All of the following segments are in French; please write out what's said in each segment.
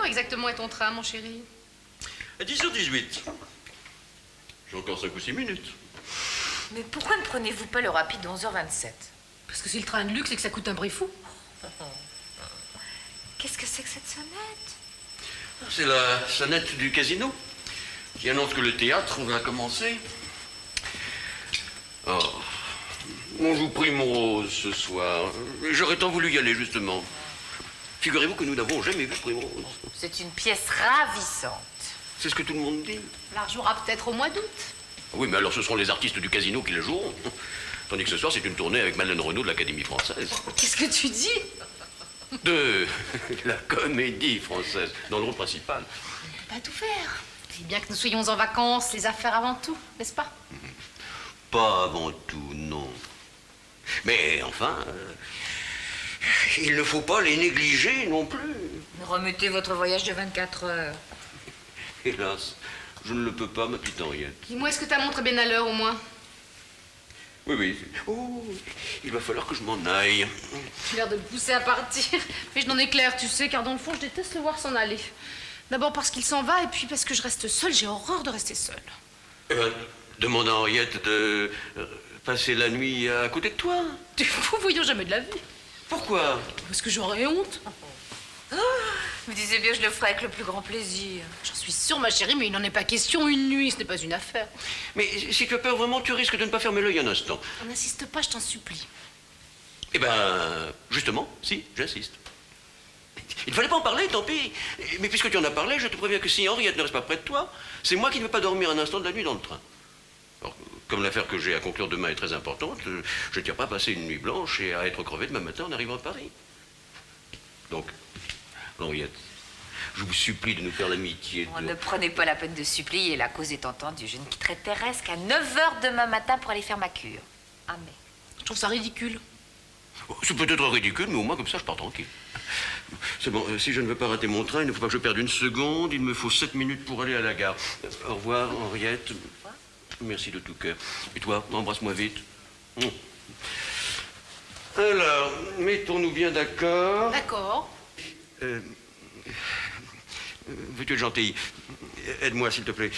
exactement est ton train, mon chéri? À 10h18. J'ai encore 5 ou 6 minutes. Mais pourquoi ne prenez-vous pas le rapide de 11h27? Parce que c'est le train de luxe et que ça coûte un prix fou. Qu'est-ce que c'est que cette sonnette? C'est la sonnette du casino qui annonce que le théâtre va commencer. Oh, on joue Primrose ce soir. J'aurais tant voulu y aller, justement. Figurez-vous que nous n'avons jamais vu Primrose. C'est une pièce ravissante. C'est ce que tout le monde dit. On la rejouera peut-être au mois d'août. Oui, mais alors ce seront les artistes du casino qui la joueront. Tandis que ce soir, c'est une tournée avec Madeleine Renaud de l'Académie française. Qu'est-ce que tu dis? De la comédie française, dans le rôle principal. On ne peut pas tout faire. C'est bien que nous soyons en vacances, les affaires avant tout, n'est-ce pas? Pas avant tout, non. Mais enfin, il ne faut pas les négliger non plus. Remettez votre voyage de 24 heures. Hélas, je ne le peux pas, ma petite Henriette. Dis-moi, est-ce que ta montre est bien à l'heure au moins? Oui, oui. Oh, il va falloir que je m'en aille. Tu as l'air de me pousser à partir. Mais je n'en ai clair, tu sais, car dans le fond, je déteste le voir s'en aller. D'abord parce qu'il s'en va, et puis parce que je reste seule. J'ai horreur de rester seule. Demande à Henriette de passer la nuit à côté de toi. Tu es fou, voyons jamais de la vie. Pourquoi? Parce que j'aurais honte. Vous disiez bien, je le ferai avec le plus grand plaisir. J'en suis sûre, ma chérie, mais il n'en est pas question une nuit, ce n'est pas une affaire. Mais si tu as peur vraiment, tu risques de ne pas fermer l'œil un instant. On n'insiste pas, je t'en supplie. Eh ben, justement, si, j'insiste. Il ne fallait pas en parler, tant pis. Mais puisque tu en as parlé, je te préviens que si Henriette ne reste pas près de toi, c'est moi qui ne vais pas dormir un instant de la nuit dans le train. Alors, comme l'affaire que j'ai à conclure demain est très importante, je ne tiens pas à passer une nuit blanche et à être crevé demain matin en arrivant à Paris. Donc, Henriette, je vous supplie de nous faire l'amitié de... Ne prenez pas la peine de supplier, la cause est entendue. Je ne quitterai Thérèse qu'à 9h demain matin pour aller faire ma cure. Ah, mais... Je trouve ça ridicule. C'est peut-être ridicule, mais au moins comme ça, je pars tranquille. C'est bon, si je ne veux pas rater mon train, il ne faut pas que je perde une seconde. Il me faut 7 minutes pour aller à la gare. Au revoir, Henriette. Merci de tout cœur. Et toi, embrasse-moi vite. Alors, mettons-nous bien d'accord. D'accord. Veux-tu être gentil? Aide-moi, s'il te plaît.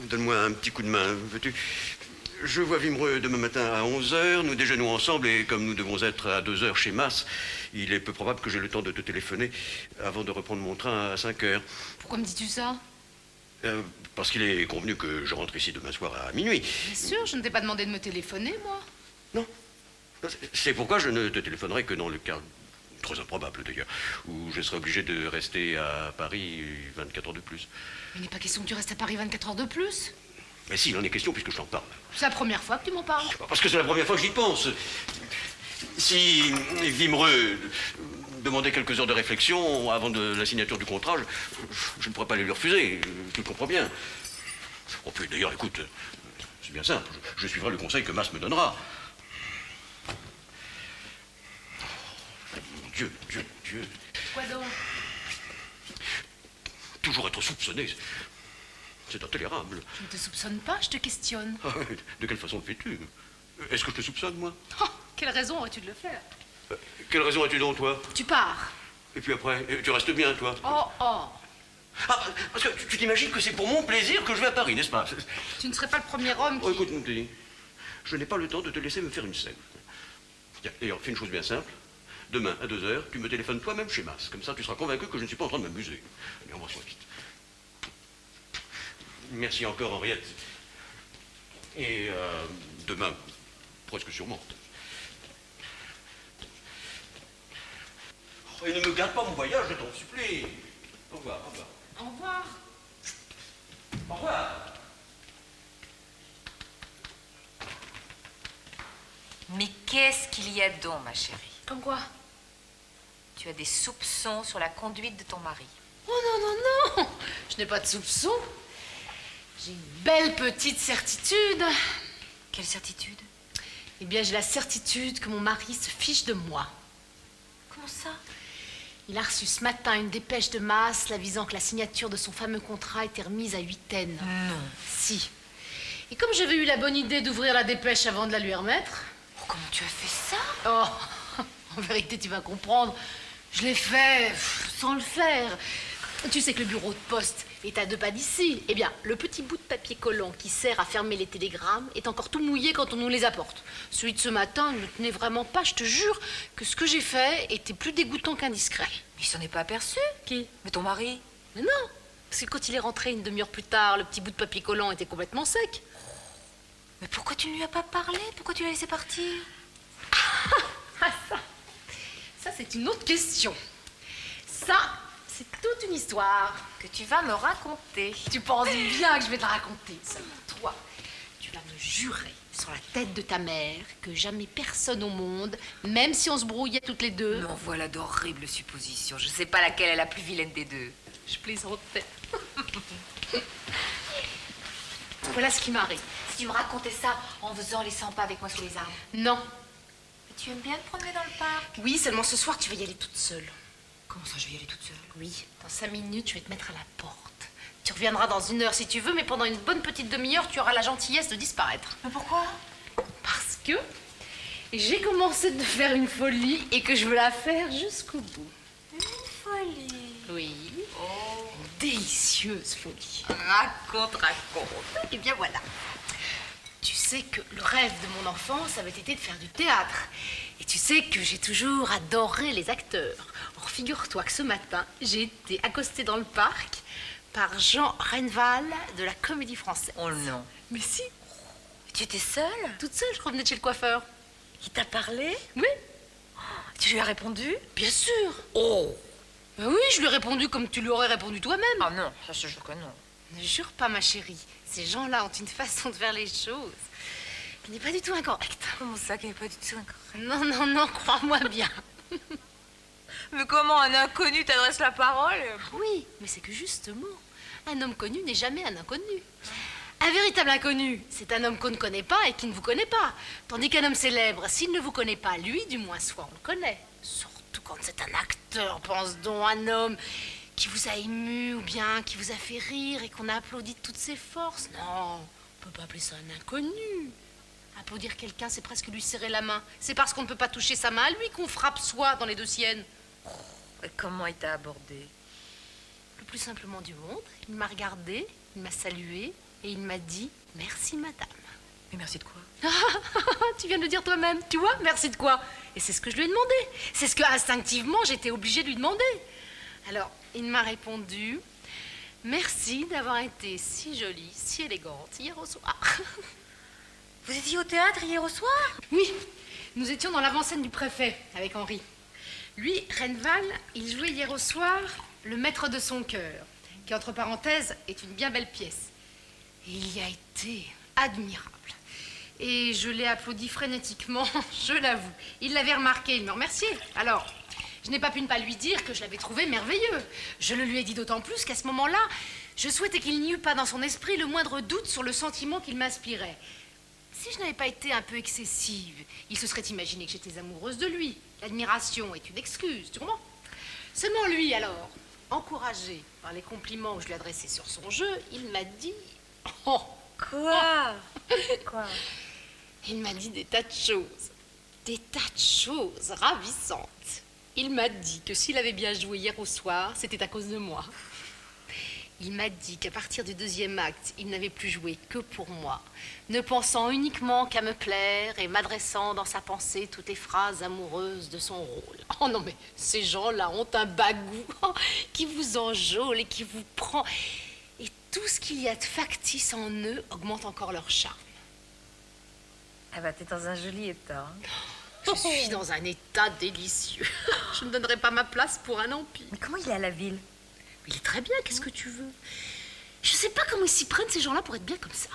Donne-moi un petit coup de main, veux-tu? Je vois Vimereux demain matin à 11h. Nous déjeunons ensemble et comme nous devons être à 2h chez Mas, il est peu probable que j'ai le temps de te téléphoner avant de reprendre mon train à 5h. Pourquoi me dis-tu ça? Parce qu'il est convenu que je rentre ici demain soir à minuit. Bien sûr, je ne t'ai pas demandé de me téléphoner, moi. Non. C'est pourquoi je ne te téléphonerai que dans le cas, très improbable d'ailleurs, où je serai obligé de rester à Paris 24 heures de plus. Mais il n'est pas question que tu restes à Paris 24 heures de plus. Mais si, il en est question puisque je t'en parle. C'est la première fois que tu m'en parles. Parce que c'est la première fois que j'y pense. Si Vimereux demandait quelques heures de réflexion avant de la signature du contrat, je ne pourrais pas les lui refuser. Tu le comprends bien. Oh, puis d'ailleurs, écoute, c'est bien simple. Je suivrai le conseil que Mas me donnera. Mon Dieu, Dieu, Dieu. Quoi donc? Toujours être soupçonné, c'est intolérable. Je ne te soupçonne pas, je te questionne. Ah, de quelle façon le fais-tu? Est-ce que je te soupçonne, moi? Oh, quelle raison aurais-tu de le faire? Quelle raison as-tu donc, toi? Tu pars. Et puis après, tu restes bien, toi? Oh, oh. Ah, parce que tu t'imagines que c'est pour mon plaisir que je vais à Paris, n'est-ce pas? Tu ne serais pas le premier homme qui... Oh, écoute, mon petit, je n'ai pas le temps de te laisser me faire une scène. Tiens, d'ailleurs, fais une chose bien simple. Demain, à 2h, tu me téléphones toi-même chez Mas. Comme ça, tu seras convaincu que je ne suis pas en train de m'amuser. Mais embrasse-moi vite. Merci encore, Henriette. Et demain, presque sûrement. Oh, et ne me garde pas mon voyage, je t'en supplie. Au revoir, au revoir. Au revoir. Au revoir. Mais qu'est-ce qu'il y a donc, ma chérie? Comme quoi? Tu as des soupçons sur la conduite de ton mari. Oh non, non, non. Je n'ai pas de soupçon. J'ai une belle petite certitude. Quelle certitude? Eh bien, j'ai la certitude que mon mari se fiche de moi. Comment ça? Il a reçu ce matin une dépêche de Mas l'avisant que la signature de son fameux contrat était remise à huitaine. Non. Si. Et comme j'avais eu la bonne idée d'ouvrir la dépêche avant de la lui remettre... Oh, comment tu as fait ça? Oh, en vérité, tu vas comprendre. Je l'ai fait sans le faire. Tu sais que le bureau de poste est à 2 pas d'ici. Eh bien, le petit bout de papier collant qui sert à fermer les télégrammes est encore tout mouillé quand on nous les apporte. Celui de ce matin ne tenait vraiment pas, je te jure, que ce que j'ai fait était plus dégoûtant qu'indiscret. Mais il s'en est pas aperçu. Qui? Mais ton mari? Mais non, parce que quand il est rentré une demi-heure plus tard, le petit bout de papier collant était complètement sec. Mais pourquoi tu ne lui as pas parlé? Pourquoi tu l'as laissé partir? Ah, ça c'est une autre question. Ça, c'est toute une histoire. Que tu vas me raconter. Tu penses bien que je vais te la raconter. Seulement toi, tu vas me jurer sur la tête de ta mère que jamais personne au monde, même si on se brouillait toutes les deux... Non, voilà d'horribles suppositions. Je sais pas laquelle est la plus vilaine des deux. Je plaisantais. Voilà ce qui m'arrive. Si tu me racontais ça en faisant les 100 pas avec moi sous les arbres. Non. Mais tu aimes bien te promener dans le parc? Oui, seulement ce soir, tu vas y aller toute seule. Comment ça, je vais y aller toute seule? Oui, dans 5 minutes, je vais te mettre à la porte. Tu reviendras dans 1 heure si tu veux, mais pendant une bonne petite demi-heure, tu auras la gentillesse de disparaître. Mais pourquoi? Parce que j'ai commencé de faire une folie et que je veux la faire jusqu'au bout. Une folie? Oui. Oh. Une délicieuse folie. Raconte. Eh bien voilà. Tu sais que le rêve de mon enfance avait été de faire du théâtre. Et tu sais que j'ai toujours adoré les acteurs. Or, figure-toi que ce matin, j'ai été accostée dans le parc par Jean Rennevall de la Comédie Française. Oh non. Mais si, Tu étais seule? toute seule, je revenais de chez le coiffeur. Il t'a parlé? Oui, Tu lui as répondu? bien sûr. Oh. Ben oui, je lui ai répondu comme tu lui aurais répondu toi-même. Ah non, ça je jure que non. Ne jure pas, ma chérie. Ces gens-là ont une façon de faire les choses qui n'est pas du tout incorrecte. Comment ça, qui n'est pas du tout incorrect? Non, non, non, crois-moi bien. Mais comment un inconnu t'adresse la parole? Oui, mais c'est que justement, un homme connu n'est jamais un inconnu. Un véritable inconnu, c'est un homme qu'on ne connaît pas et qui ne vous connaît pas. Tandis qu'un homme célèbre, s'il ne vous connaît pas, lui, du moins, soit on le connaît. Surtout quand c'est un acteur, pense donc, un homme qui vous a ému ou bien qui vous a fait rire et qu'on a applaudi de toutes ses forces. Non, on peut pas appeler ça un inconnu. Applaudir quelqu'un, c'est presque lui serrer la main. C'est parce qu'on ne peut pas toucher sa main à lui qu'on frappe soi dans les 2 siennes. Et comment il t'a abordé? Le plus simplement du monde, il m'a regardé, il m'a salué et il m'a dit « Merci, madame ». Mais merci de quoi? Tu viens de le dire toi-même, tu vois, merci de quoi? Et c'est ce que je lui ai demandé. C'est ce que instinctivement j'étais obligée de lui demander. Alors, il m'a répondu « Merci d'avoir été si jolie, si élégante hier au soir. » Vous étiez au théâtre hier au soir? Oui, nous étions dans l'avant-scène du préfet avec Henri. Lui, Rennevall, il jouait hier au soir le maître de son cœur, qui, entre parenthèses, est une bien belle pièce. Et il y a été admirable. Et je l'ai applaudi frénétiquement, je l'avoue. Il l'avait remarqué, il me remerciait. Alors, je n'ai pas pu ne pas lui dire que je l'avais trouvé merveilleux. Je le lui ai dit d'autant plus qu'à ce moment-là, je souhaitais qu'il n'y eût pas dans son esprit le moindre doute sur le sentiment qu'il m'inspirait. Si je n'avais pas été un peu excessive, il se serait imaginé que j'étais amoureuse de lui. L'admiration est une excuse, tu comprends? Seulement lui, alors, encouragé par les compliments que je lui adressais sur son jeu, il m'a dit... Oh, Quoi? Quoi? il m'a dit des tas de choses. Des tas de choses ravissantes. Il m'a dit que s'il avait bien joué hier au soir, c'était à cause de moi. Il m'a dit qu'à partir du 2e acte, il n'avait plus joué que pour moi, ne pensant uniquement qu'à me plaire et m'adressant dans sa pensée toutes les phrases amoureuses de son rôle. Oh non, mais ces gens-là ont un bagou qui vous enjôle et qui vous prend. Et tout ce qu'il y a de factice en eux augmente encore leur charme. Ah bah t'es dans un joli état. Hein. Je suis dans un état délicieux. Je ne donnerai pas ma place pour un empire. Mais comment il est à la ville? Il est très bien, qu'est-ce que tu veux? Je sais pas comment ils s'y prennent, ces gens-là, pour être bien comme ça.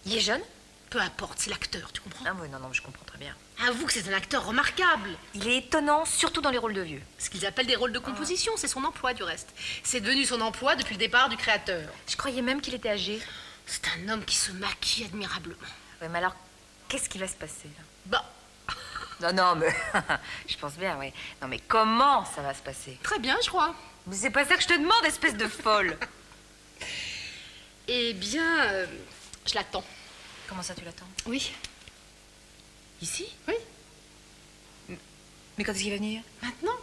Il est jeune? Peu importe, c'est l'acteur, tu comprends? Ah oui, non, je comprends très bien. Avoue que c'est un acteur remarquable. Il est étonnant, surtout dans les rôles de vieux. Ce qu'ils appellent des rôles de composition, c'est son emploi, du reste. C'est devenu son emploi depuis le départ du créateur. Je croyais même qu'il était âgé. C'est un homme qui se maquille admirablement. Oui, mais alors, qu'est-ce qui va se passer là? Bah, Non, mais je pense bien, oui. Non, mais comment ça va se passer? très bien, je crois. Mais c'est pas ça que je te demande, espèce de folle. Eh bien, je l'attends. Comment ça, tu l'attends? Oui. Ici? Oui. Mais quand est-ce qu'il va venir? Maintenant?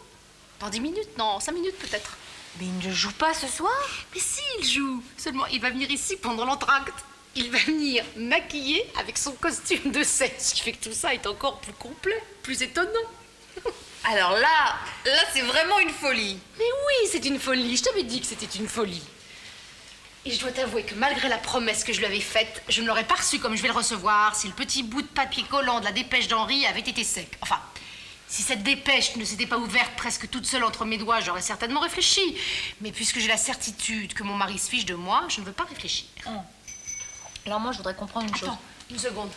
Dans 10 minutes? Non, 5 minutes peut-être. Mais il ne joue pas ce soir? Mais si, il joue. Seulement, il va venir ici pendant l'entracte. Il va venir maquillé avec son costume de scène, ce qui fait que tout ça est encore plus complet, plus étonnant. Alors là c'est vraiment une folie. Mais oui, c'est une folie. Je t'avais dit que c'était une folie. Et je dois t'avouer que malgré la promesse que je lui avais faite, je ne l'aurais pas reçu comme je vais le recevoir si le petit bout de papier collant de la dépêche d'Henri avait été sec. Enfin, si cette dépêche ne s'était pas ouverte presque toute seule entre mes doigts, j'aurais certainement réfléchi. Mais puisque j'ai la certitude que mon mari se fiche de moi, je ne veux pas réfléchir. Alors moi, je voudrais comprendre une chose. Attends, une seconde.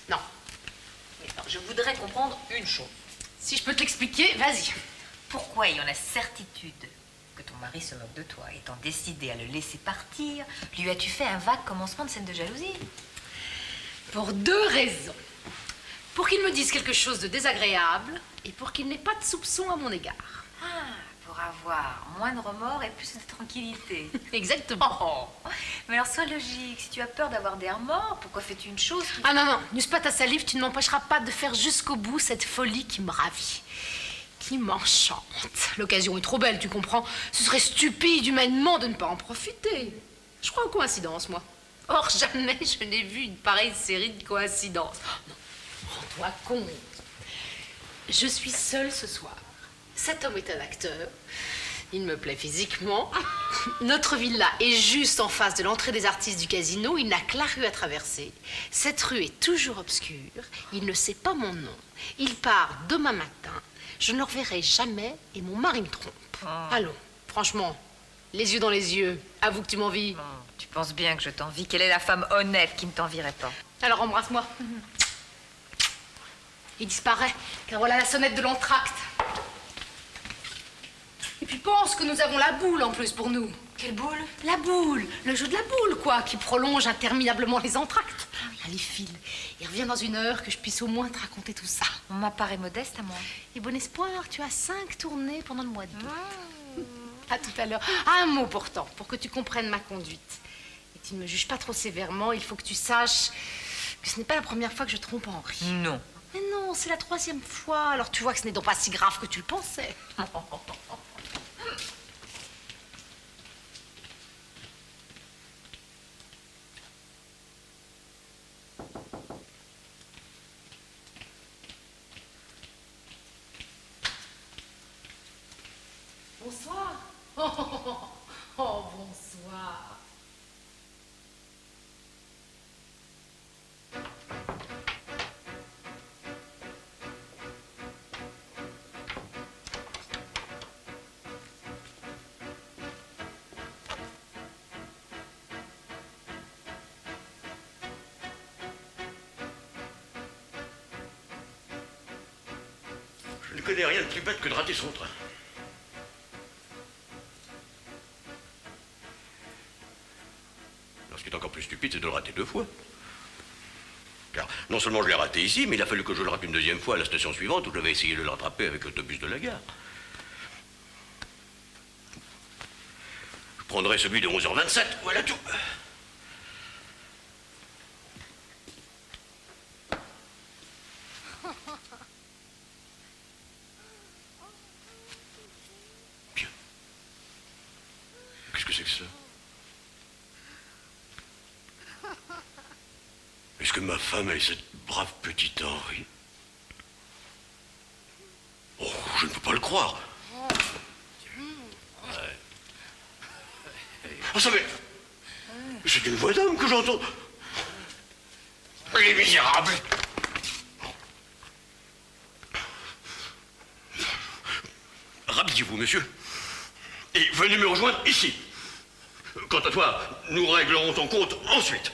Non. Je voudrais comprendre une chose. Si je peux te l'expliquer, vas-y. Pourquoi, ayant la certitude que ton mari se moque de toi, étant décidé à le laisser partir, lui as-tu fait un vague commencement de scène de jalousie? Pour deux raisons. Pour qu'il me dise quelque chose de désagréable et pour qu'il n'ait pas de soupçon à mon égard. Ah, pour avoir moins de remords et plus de tranquillité. Exactement. Oh. Mais alors sois logique, si tu as peur d'avoir des remords, pourquoi fais-tu une chose qui... Ah non, non, n'use pas ta salive, tu ne m'empêcheras pas de faire jusqu'au bout cette folie qui me ravit, qui m'enchante. L'occasion est trop belle, tu comprends? Ce serait stupide humainement de ne pas en profiter. Je crois aux coïncidences, moi. Or, jamais je n'ai vu une pareille série de coïncidences. Non, rends-toi compte. Je suis seule ce soir. Cet homme est un acteur. Il me plaît physiquement. Notre villa est juste en face de l'entrée des artistes du casino. Il n'a que la rue à traverser. Cette rue est toujours obscure. Il ne sait pas mon nom. Il part demain matin. Je ne le reverrai jamais et mon mari me trompe. Allons, franchement, les yeux dans les yeux. Avoue que tu m'envies. Tu penses bien que je t'envie. Quelle est la femme honnête qui ne t'envierait pas? Alors embrasse-moi. Il disparaît, car voilà la sonnette de l'entracte. Et puis pense que nous avons la boule en plus pour nous. Quelle boule? La boule, le jeu de la boule, quoi, qui prolonge interminablement les entractes. Allez, file. Il revient dans une heure que je puisse au moins te raconter tout ça. Ma part est modeste à moi. Et bon espoir, tu as 5 tournées pendant le mois d'août. À tout à l'heure. Un mot pourtant, pour que tu comprennes ma conduite. Et tu ne me juges pas trop sévèrement, il faut que tu saches que ce n'est pas la première fois que je trompe Henri. Non. Mais non, c'est la 3e fois. Alors tu vois que ce n'est donc pas si grave que tu le pensais. Bonsoir. Oh, bonsoir. Je ne connais rien de plus bête que de rater son train. Alors, ce qui est encore plus stupide, c'est de le rater 2 fois. Car non seulement je l'ai raté ici, mais il a fallu que je le rate une 2e fois à la station suivante où je vais essayer de le rattraper avec l'autobus de la gare. Je prendrai celui de 11h27, voilà tout. Bien. Qu'est-ce que c'est que ça? Est-ce que ma femme est cette brave petite Henri? Oh, je ne peux pas le croire. Ah, ça mais... C'est une voix d'homme que j'entends. Les misérables. Rhabillez-vous, monsieur. Et venez me rejoindre ici. Quant à toi, nous réglerons ton compte ensuite.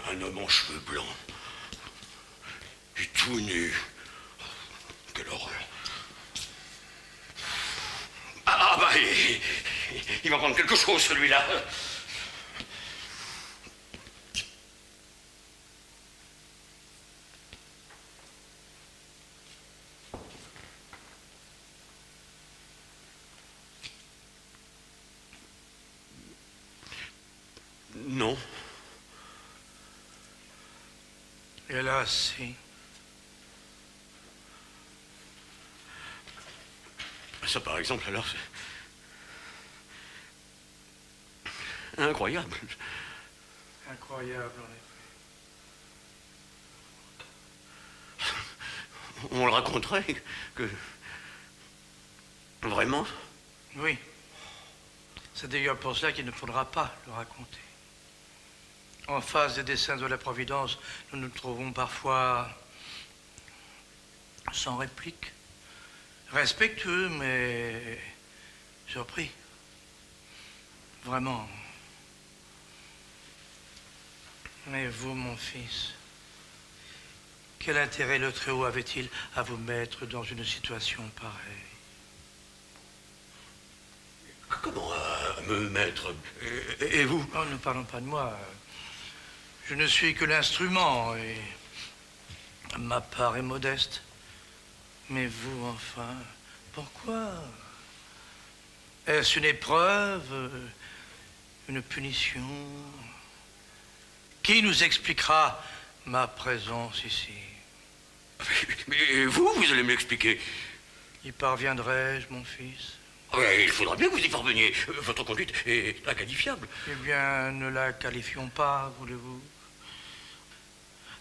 Un homme en cheveux blancs. Et tout nu. Quelle horreur. Ah bah, il va prendre quelque chose, celui-là. Hélas, si. Ça, par exemple, alors, c'est incroyable. Incroyable, en effet. On le raconterait que... Vraiment? Oui. C'est d'ailleurs pour cela qu'il ne faudra pas le raconter. En face des desseins de la Providence, nous nous trouvons parfois sans réplique, respectueux, mais surpris. Vraiment. Mais vous, mon fils, quel intérêt le Très-Haut avait-il à vous mettre dans une situation pareille? Comment me mettre? Et vous? Oh, ne parlons pas de moi. Je ne suis que l'instrument et ma part est modeste. Mais vous, enfin, pourquoi? Est-ce une épreuve? Une punition? Qui nous expliquera ma présence ici? Mais vous allez me l'expliquer. Y parviendrai-je, mon fils? Il faudra bien que vous y parveniez. Votre conduite est inqualifiable. Eh bien, ne la qualifions pas, voulez-vous?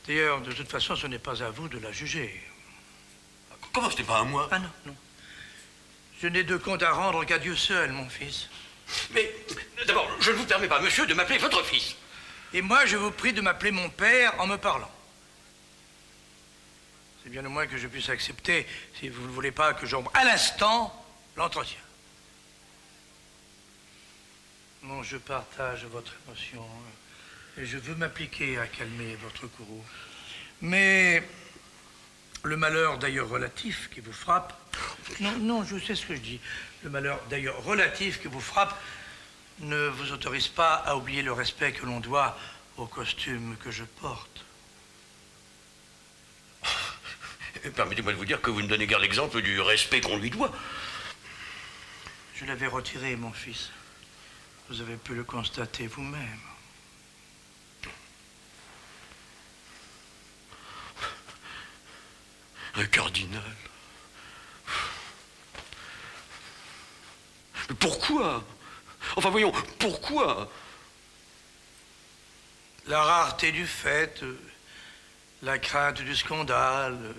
D'ailleurs, de toute façon, ce n'est pas à vous de la juger. Comment ce n'est pas à moi? Ah non, non. Je n'ai de compte à rendre qu'à Dieu seul, mon fils. Mais, d'abord, je ne vous permets pas, monsieur, de m'appeler votre fils. Et moi, je vous prie de m'appeler mon père en me parlant. C'est bien le moins que je puisse accepter si vous ne voulez pas que j'ombre à l'instant l'entretien. Non, je partage votre émotion et je veux m'appliquer à calmer votre courroux. Mais le malheur d'ailleurs relatif qui vous frappe... Non, non, je sais ce que je dis. Le malheur d'ailleurs relatif qui vous frappe ne vous autorise pas à oublier le respect que l'on doit au costume que je porte. Permettez-moi de vous dire que vous ne donnez guère l'exemple du respect qu'on lui doit. Je l'avais retiré, mon fils. Vous avez pu le constater vous-même. Un cardinal. Mais pourquoi? Enfin, voyons, pourquoi? La rareté du fait, la crainte du scandale,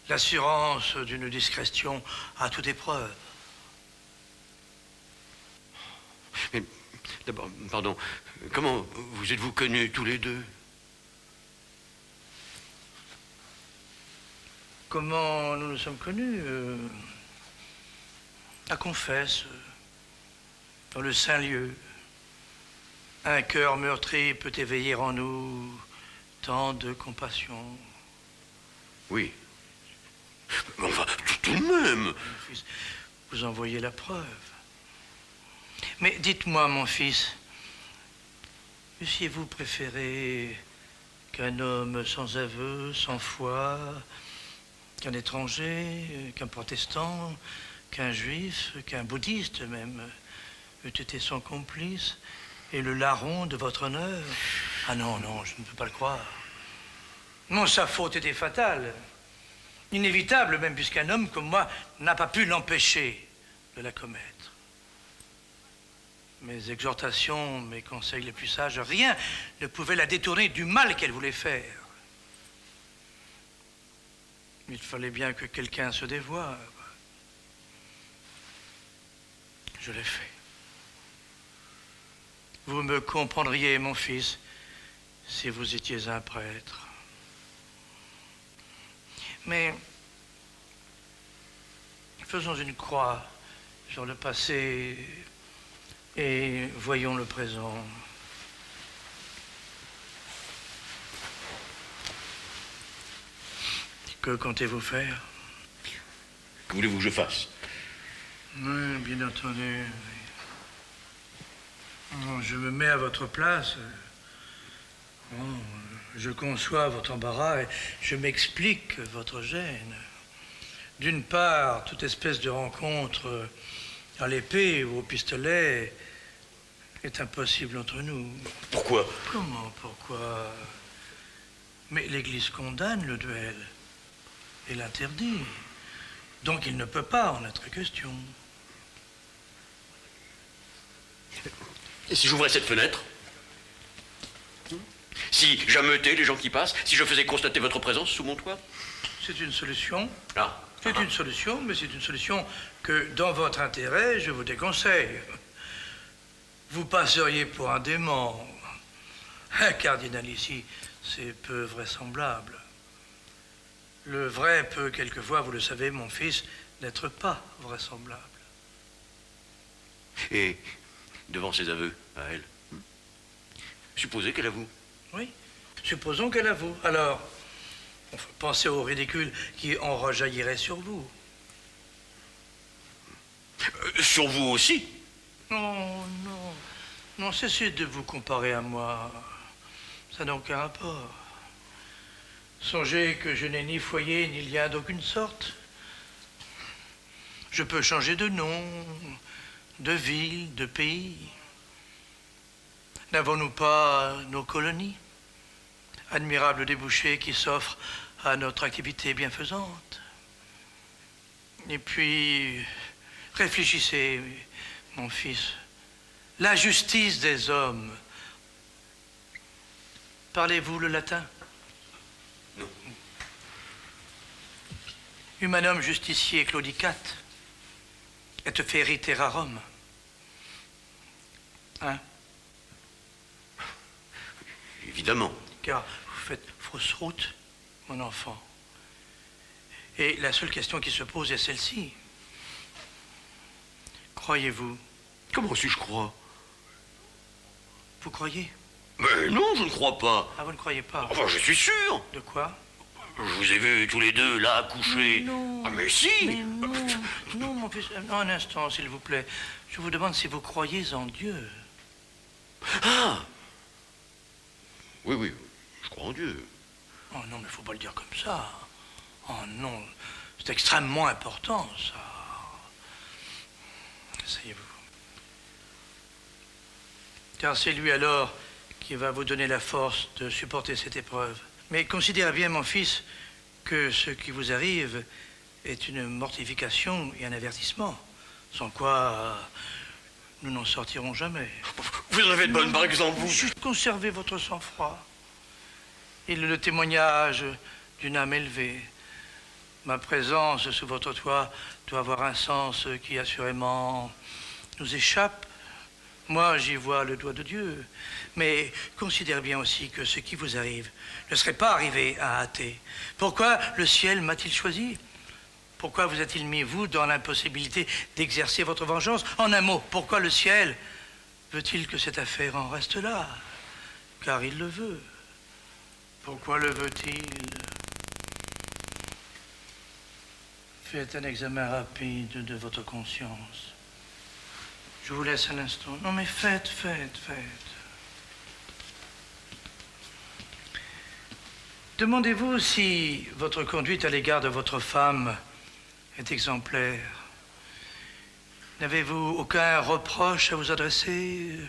l'assurance d'une discrétion à toute épreuve. Mais, d'abord, pardon, comment vous êtes-vous connus tous les deux? Comment nous nous sommes connus? À Confesse, dans le Saint-Lieu. Un cœur meurtri peut éveiller en nous tant de compassion. Oui. Mais enfin, tout de même. Mon fils, vous en voyez la preuve. Mais dites-moi, mon fils, eussiez-vous préféré qu'un homme sans aveu, sans foi, qu'un étranger, qu'un protestant, qu'un juif, qu'un bouddhiste même, eût été son complice et le larron de votre honneur? Ah non, non, je ne peux pas le croire. Non, sa faute était fatale, inévitable même, puisqu'un homme comme moi n'a pas pu l'empêcher de la commettre. Mes exhortations, mes conseils les plus sages, rien ne pouvait la détourner du mal qu'elle voulait faire. Il fallait bien que quelqu'un se dévoie. Je l'ai fait. Vous me comprendriez, mon fils, si vous étiez un prêtre. Mais faisons une croix sur le passé et voyons le présent. Que comptez-vous faire? Que voulez-vous que je fasse? Oui, bien entendu. Oui. Je me mets à votre place. Bon, je conçois votre embarras et je m'explique votre gêne. D'une part, toute espèce de rencontre à l'épée ou au pistolet est impossible entre nous. Pourquoi? Comment, pourquoi? Mais l'Église condamne le duel et l'interdit. Donc il ne peut pas en être question. Et si j'ouvrais cette fenêtre? Si j'ameutais les gens qui passent? Si je faisais constater votre présence sous mon toit? C'est une solution. Ah. C'est une solution, mais c'est une solution que, dans votre intérêt, je vous déconseille. Vous passeriez pour un démon. Un cardinal ici, c'est peu vraisemblable. Le vrai peut quelquefois, vous le savez, mon fils, n'être pas vraisemblable. Et devant ses aveux à elle, supposez qu'elle avoue. Oui, supposons qu'elle avoue. Alors, pensez au ridicule qui en rejaillirait sur vous. Sur vous aussi? Non, non. Non, cessez de vous comparer à moi. Ça n'a aucun rapport. Songez que je n'ai ni foyer ni lien d'aucune sorte. Je peux changer de nom, de ville, de pays. N'avons-nous pas nos colonies? Admirable débouché qui s'offre à notre activité bienfaisante. Et puis, réfléchissez, mon fils. La justice des hommes. Parlez-vous le latin? Non. Humanum justitiae claudicat, et feri terrarum. Hein? Évidemment. Car vous faites fausse route, mon enfant. Et la seule question qui se pose est celle-ci. Croyez-vous? Comment si je crois? Vous croyez? Mais non, je ne crois pas. Ah, vous ne croyez pas? Enfin, je suis sûr. De quoi? Je vous ai vus tous les deux là, couchés. Non. Ah, mais si. Mais non, non, mon fils. Un instant, s'il vous plaît. Je vous demande si vous croyez en Dieu. Ah. Oui, oui, je crois en Dieu. Oh non, mais il ne faut pas le dire comme ça. Oh non, c'est extrêmement important, ça. Asseyez-vous. Car c'est lui alors qui va vous donner la force de supporter cette épreuve. Mais considérez bien, mon fils, que ce qui vous arrive est une mortification et un avertissement, sans quoi nous n'en sortirons jamais. Vous en avez de bonnes, par exemple, vous. Juste conservez votre sang-froid. Il est le témoignage d'une âme élevée. Ma présence sous votre toit doit avoir un sens qui assurément nous échappe. Moi, j'y vois le doigt de Dieu. Mais considérez bien aussi que ce qui vous arrive ne serait pas arrivé à hâter. Pourquoi le ciel m'a-t-il choisi? Pourquoi vous a-t-il mis, vous, dans l'impossibilité d'exercer votre vengeance? En un mot, pourquoi le ciel veut-il que cette affaire en reste là? Car il le veut. Pourquoi le veut-il? Faites un examen rapide de votre conscience. Je vous laisse un instant. Non, mais faites. Demandez-vous si votre conduite à l'égard de votre femme est exemplaire. N'avez-vous aucun reproche à vous adresser?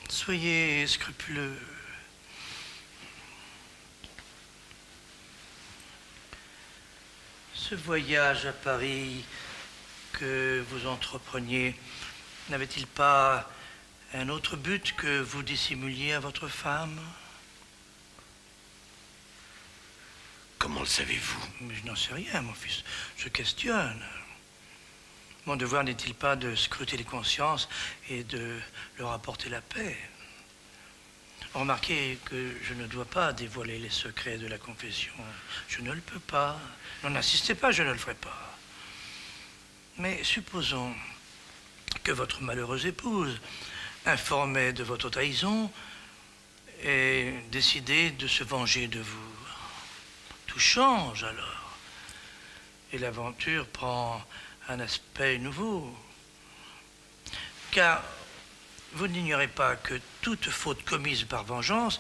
Soyez scrupuleux. Ce voyage à Paris que vous entrepreniez, n'avait-il pas un autre but que vous dissimuliez à votre femme? Comment le savez-vous? Mais je n'en sais rien, mon fils. Je questionne. Mon devoir n'est-il pas de scruter les consciences et de leur apporter la paix? Remarquez que je ne dois pas dévoiler les secrets de la confession. Je ne le peux pas. Non, n'insistez pas, je ne le ferai pas. Mais supposons que votre malheureuse épouse, informée de votre trahison, ait décidé de se venger de vous. Tout change alors. Et l'aventure prend un aspect nouveau. Car vous n'ignorez pas que toute faute commise par vengeance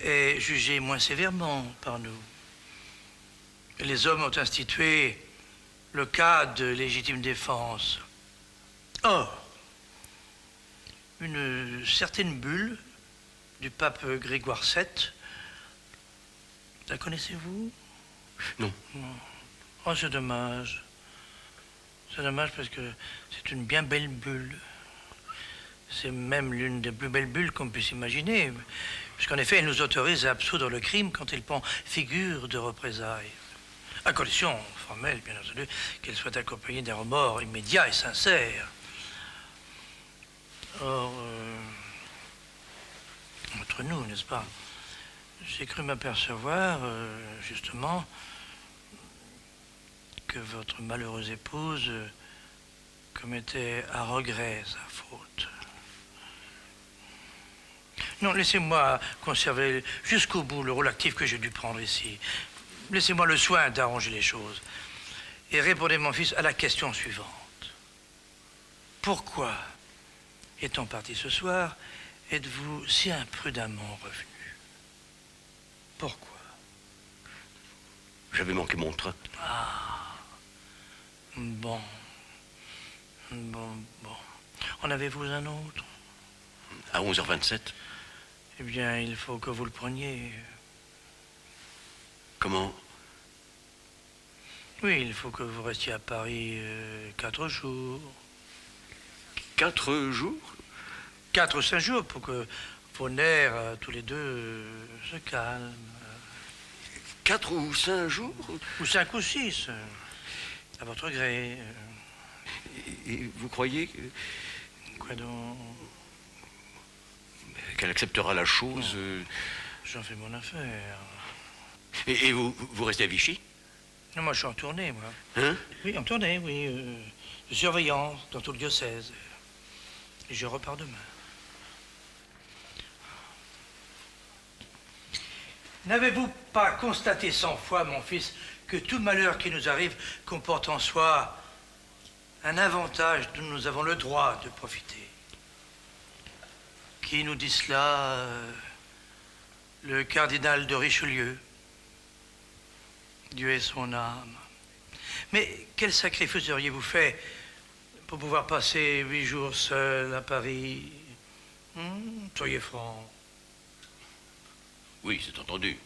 est jugée moins sévèrement par nous. Les hommes ont institué le cas de légitime défense. Or, une certaine bulle du pape Grégoire VII La connaissez-vous? Non. Non. Oh, c'est dommage. C'est dommage parce que c'est une bien belle bulle. C'est même l'une des plus belles bulles qu'on puisse imaginer. Puisqu'en effet, elle nous autorise à absoudre le crime quand il prend figure de représailles. À condition formelle, bien entendu, qu'elle soit accompagnée d'un remords immédiat et sincère. Or, entre nous, n'est-ce pas? J'ai cru m'apercevoir, justement, que votre malheureuse épouse commettait à regret sa faute. Non, laissez-moi conserver jusqu'au bout le rôle actif que j'ai dû prendre ici. Laissez-moi le soin d'arranger les choses. Et répondez, mon fils, à la question suivante. Pourquoi, étant parti ce soir, êtes-vous si imprudemment revenu? Pourquoi? J'avais manqué mon train. Ah. Bon. Bon. En avez-vous un autre? À 11h27. Eh bien, il faut que vous le preniez. Comment? Oui, il faut que vous restiez à Paris 4 jours. 4 jours? 4 ou 5 jours pour que vos nerfs, tous les deux, se calment. 4 ou 5 jours? Ou 5 ou 6, à votre gré. Et vous croyez que... Quoi donc? Qu'elle acceptera la chose? J'en fais mon affaire. Et vous restez à Vichy? Non, moi, je suis en tournée, moi. Hein? Oui, en tournée, oui. De surveillance dans tout le diocèse. Et je repars demain. N'avez-vous pas constaté 100 fois, mon fils, que tout malheur qui nous arrive comporte en soi un avantage dont nous avons le droit de profiter? Qui nous dit cela? Le cardinal de Richelieu. Dieu ait son âme. Mais quel sacrifice auriez-vous fait pour pouvoir passer 8 jours seul à Paris? Soyez franc. Oui, c'est entendu.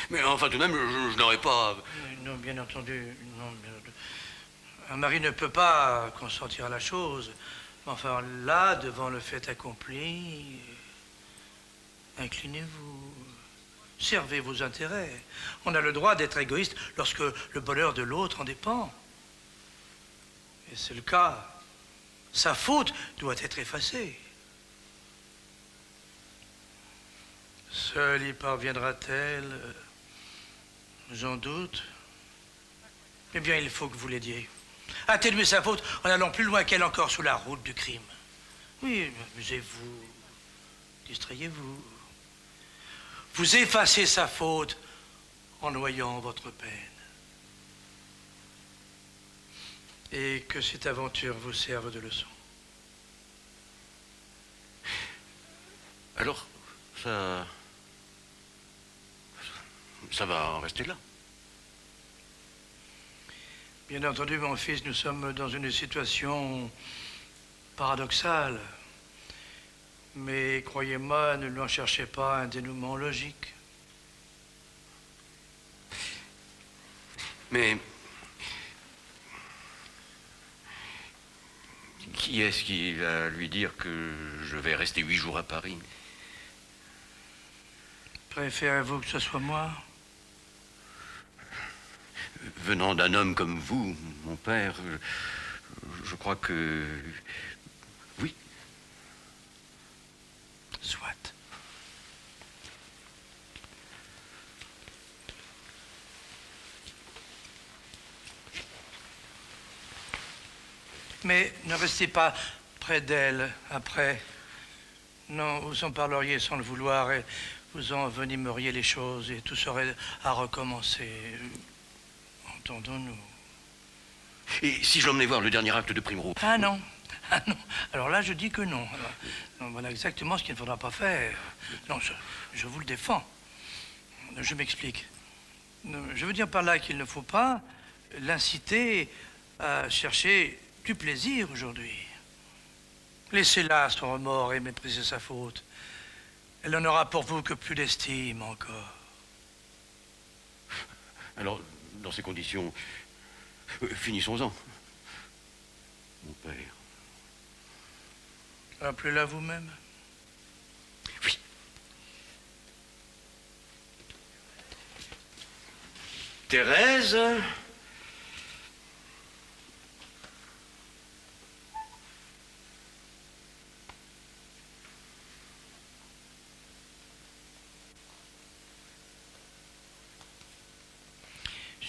Mais enfin, tout de même, je n'aurais pas... Non, bien entendu. Non, bien entendu. Un mari ne peut pas consentir à la chose. Mais enfin, là, devant le fait accompli, inclinez-vous. Servez vos intérêts. On a le droit d'être égoïste lorsque le bonheur de l'autre en dépend. Et c'est le cas. Sa faute doit être effacée. Seule y parviendra-t-elle? J'en doute. Eh bien, il faut que vous l'aidiez. Atténuez sa faute en allant plus loin qu'elle encore sous la route du crime. Oui, amusez-vous, distrayez-vous. Vous effacez sa faute en noyant votre peine. Et que cette aventure vous serve de leçon. Alors, ça va en rester là. Bien entendu, mon fils, nous sommes dans une situation paradoxale. Mais croyez-moi, ne lui en cherchez pas un dénouement logique. Mais... qui est-ce qui va lui dire que je vais rester 8 jours à Paris? Préférez-vous que ce soit moi? Venant d'un homme comme vous, mon père, je crois que... oui. Soit. Mais ne restez pas près d'elle après. Non, vous en parleriez sans le vouloir et vous envenimeriez les choses et tout serait à recommencer. Entendons-nous. Et si je l'emmenais voir le dernier acte de Prime Rose? Ah non. Ah non. Alors là, je dis que non. Alors, non, voilà exactement ce qu'il ne faudra pas faire. Non, je vous le défends. Je m'explique. Je veux dire par là qu'il ne faut pas l'inciter à chercher du plaisir aujourd'hui. Laissez-la son remords et mépriser sa faute. Elle n'en aura pour vous que plus d'estime encore. Alors, dans ces conditions, finissons-en. Mon père. Appelez-la vous-même. Oui. Thérèse.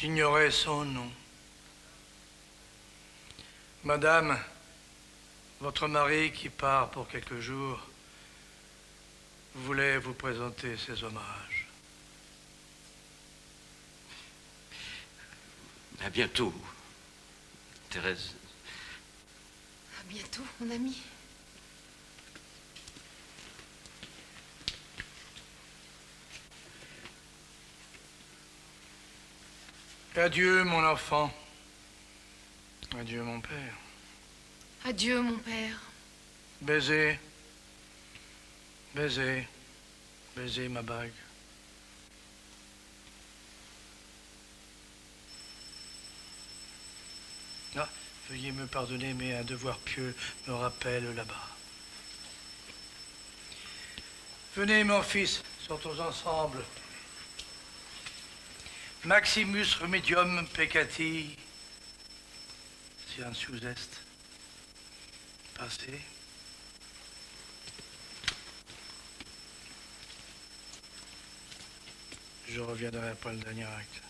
J'ignorais son nom. Madame, votre mari qui part pour quelques jours voulait vous présenter ses hommages. À bientôt, Thérèse. À bientôt, mon ami. Adieu, mon enfant. Adieu, mon père. Adieu, mon père. Baiser. Baiser. Baiser ma bague. Ah, veuillez me pardonner, mais un devoir pieux me rappelle là-bas. Venez, mon fils, sortons ensemble. Maximus remedium peccati, silencius est. Passez. Je reviendrai après le dernier acte.